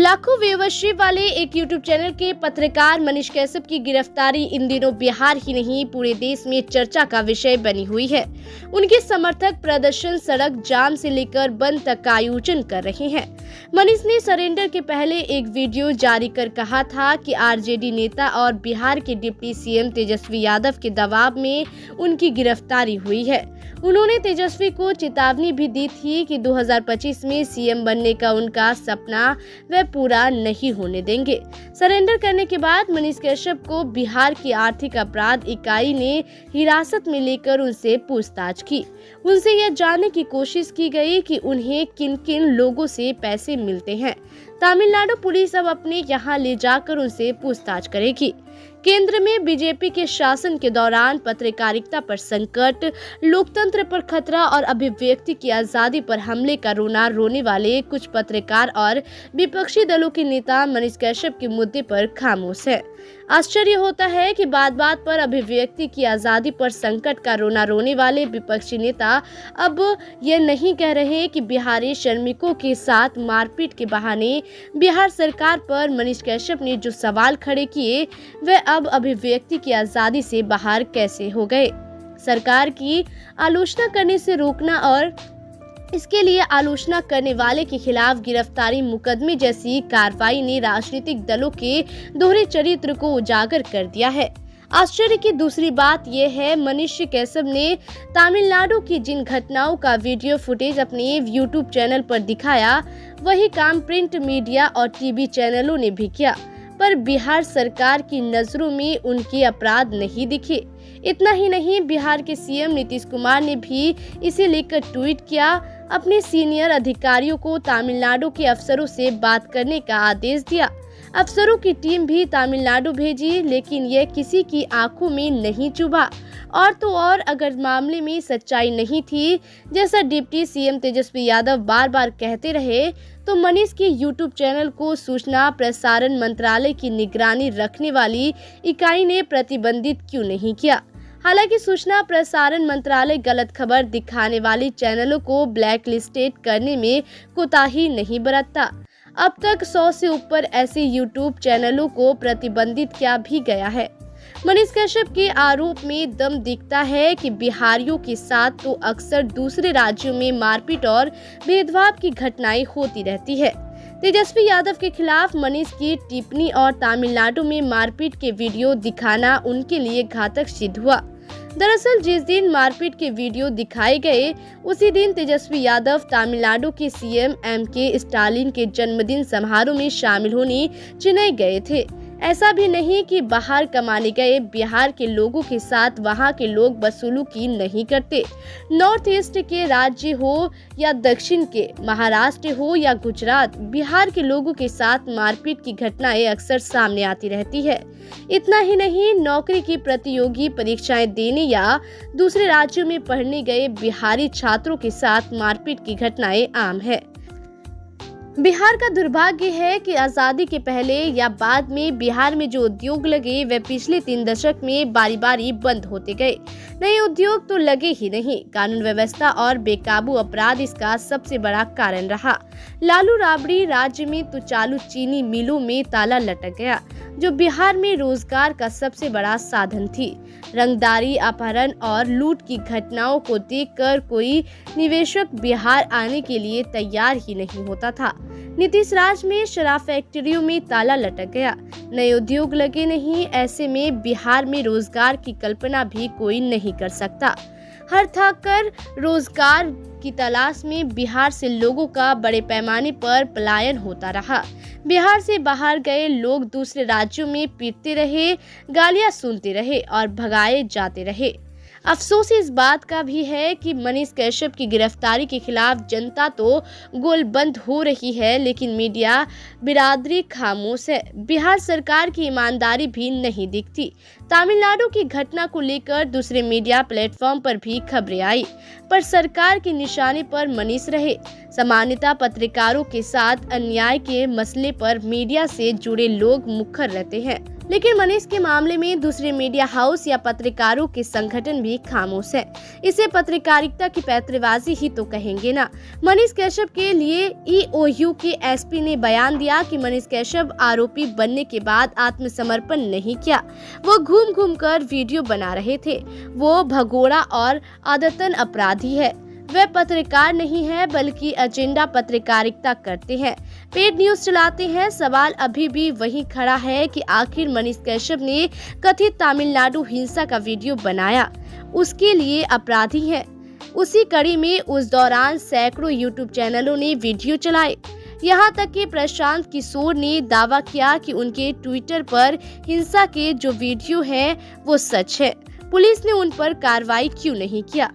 लाखों व्यूअरशिप वाले एक यूट्यूब चैनल के पत्रकार मनीष कैसब की गिरफ्तारी इन दिनों बिहार ही नहीं पूरे देश में चर्चा का विषय बनी हुई है। उनके समर्थक प्रदर्शन, सड़क जाम से लेकर बंद तक का आयोजन कर रहे हैं। मनीष ने सरेंडर के पहले एक वीडियो जारी कर कहा था कि आरजेडी नेता और बिहार के डिप्टी सीएम तेजस्वी यादव के दबाव में उनकी गिरफ्तारी हुई है। उन्होंने तेजस्वी को चेतावनी भी दी थी कि 2025 में सीएम बनने का उनका सपना वे पूरा नहीं होने देंगे। सरेंडर करने के बाद मनीष कैसब को बिहार की आर्थिक अपराध इकाई ने हिरासत में लेकर उनसे पूछताछ की। उनसे यह जानने की कोशिश की गई कि उन्हें किन किन लोगों से पैसे मिलते हैं। तमिलनाडु पुलिस अब अपने यहाँ ले जाकर उनसे पूछताछ करेगी। केंद्र में बीजेपी के शासन के दौरान पत्रकारिता पर संकट, लोकतंत्र पर खतरा और अभिव्यक्ति की आजादी पर हमले का रोना रोने वाले कुछ पत्रकार और विपक्षी दलों के नेता मनीष कैसब के मुद्दे पर खामोश है। आश्चर्य होता है कि बात बात पर अभिव्यक्ति की आजादी पर संकट का रोना रोने वाले विपक्षी नेता अब ये नहीं कह रहे कि बिहारी श्रमिकों के साथ मारपीट के बहाने बिहार सरकार पर मनीष कैसब ने जो सवाल खड़े किए वे अब अभिव्यक्ति की आजादी से बाहर कैसे हो गए। सरकार की आलोचना करने से रोकना और इसके लिए आलोचना करने वाले के खिलाफ गिरफ्तारी मुकदमे जैसी कार्रवाई ने राजनीतिक दलों के दोहरे चरित्र को उजागर कर दिया है। आश्चर्य की दूसरी बात यह है, मनीष कैसब ने तमिलनाडु की जिन घटनाओं का वीडियो फुटेज अपने यूट्यूब चैनल पर दिखाया, वही काम प्रिंट मीडिया और टीवी चैनलों ने भी किया, पर बिहार सरकार की नजरों में उनके अपराध नहीं दिखे। इतना ही नहीं, बिहार के सीएम नीतीश कुमार ने भी इसे लेकर ट्वीट किया, अपने सीनियर अधिकारियों को तमिलनाडु के अफसरों से बात करने का आदेश दिया। अफसरों की टीम भी तमिलनाडु भेजी, लेकिन यह किसी की आंखों में नहीं चुभा। और तो और, अगर मामले में सच्चाई नहीं थी, जैसा डिप्टी सीएम तेजस्वी यादव बार बार कहते रहे, तो मनीष के यूट्यूब चैनल को सूचना प्रसारण मंत्रालय की निगरानी रखने वाली इकाई ने प्रतिबंधित क्यों नहीं किया। हालांकि सूचना प्रसारण मंत्रालय गलत खबर दिखाने वाली चैनलों को ब्लैक लिस्टेड करने में कोताही नहीं बरतता। अब तक 100 से ऊपर ऐसे यूट्यूब चैनलों को प्रतिबंधित किया भी गया है। मनीष कैसब के आरोप में दम दिखता है कि बिहारियों के साथ तो अक्सर दूसरे राज्यों में मारपीट और भेदभाव की घटनाएं होती रहती है। तेजस्वी यादव के खिलाफ मनीष की टिप्पणी और तमिलनाडु में मारपीट के वीडियो दिखाना उनके लिए घातक सिद्ध हुआ। दरअसल जिस दिन मारपीट के वीडियो दिखाए गए, उसी दिन तेजस्वी यादव तमिलनाडु के सीएम एमके स्टालिन के जन्मदिन समारोह में शामिल होने चेन्नई गए थे। ऐसा भी नहीं कि बाहर कमाने गए बिहार के लोगों के साथ वहां के लोग बदसलूकी नहीं करते। नॉर्थ ईस्ट के राज्य हो या दक्षिण के, महाराष्ट्र हो या गुजरात, बिहार के लोगों के साथ मारपीट की घटनाएं अक्सर सामने आती रहती है। इतना ही नहीं, नौकरी की प्रतियोगी परीक्षाएं देने या दूसरे राज्यों में पढ़ने गए बिहारी छात्रों के साथ मारपीट की घटनाएं आम है। बिहार का दुर्भाग्य है कि आजादी के पहले या बाद में बिहार में जो उद्योग लगे वे पिछले 3 दशक में बारी बारी बंद होते गए। नए उद्योग तो लगे ही नहीं, कानून व्यवस्था और बेकाबू अपराध इसका सबसे बड़ा कारण रहा। लालू राबड़ी राज्य में तो चालू चीनी मिलों में ताला लटक गया, जो बिहार में रोजगार का सबसे बड़ा साधन थी। रंगदारी, अपहरण और लूट की घटनाओं को देखकर कोई निवेशक बिहार आने के लिए तैयार ही नहीं होता था। नीतीश राज में शराब फैक्ट्रियों में ताला लटक गया, नए उद्योग लगे नहीं। ऐसे में बिहार में रोजगार की कल्पना भी कोई नहीं कर सकता। हर थक कर रोजगार की तलाश में बिहार से लोगों का बड़े पैमाने पर पलायन होता रहा। बिहार से बाहर गए लोग दूसरे राज्यों में पीटते रहे, गालियां सुनते रहे और भगाए जाते रहे। अफसोस इस बात का भी है कि मनीष कैसब की गिरफ्तारी के खिलाफ जनता तो गोलबंद हो रही है, लेकिन मीडिया बिरादरी खामोश है। बिहार सरकार की ईमानदारी भी नहीं दिखती। तमिलनाडु की घटना को लेकर दूसरे मीडिया प्लेटफॉर्म पर भी खबरें आई, पर सरकार के निशाने पर मनीष रहे। सामान्यतः पत्रकारों के साथ अन्याय के मसले पर मीडिया से जुड़े लोग मुखर रहते हैं। लेकिन मनीष के मामले में दूसरे मीडिया हाउस या पत्रकारों के संगठन भी खामोश है। इसे पत्रकारिता की पैंतरेबाजी ही तो कहेंगे ना। मनीष कश्यप के लिए ईओयू के एसपी ने बयान दिया कि मनीष कश्यप आरोपी बनने के बाद आत्मसमर्पण नहीं किया, वो घूम घूम कर वीडियो बना रहे थे। वो भगोड़ा और आदतन अपराधी है। वे पत्रकार नहीं है बल्कि एजेंडा पत्रकारिता करते हैं, पेड न्यूज चलाते हैं। सवाल अभी भी वही खड़ा है कि आखिर मनीष कश्यप ने कथित तमिलनाडु हिंसा का वीडियो बनाया, उसके लिए अपराधी है। उसी कड़ी में उस दौरान सैकड़ों यूट्यूब चैनलों ने वीडियो चलाए। यहाँ तक कि प्रशांत किशोर ने दावा किया कि उनके ट्विटर पर हिंसा के जो वीडियो हैं वो सच है। पुलिस ने उन पर कार्रवाई क्यों नहीं किया?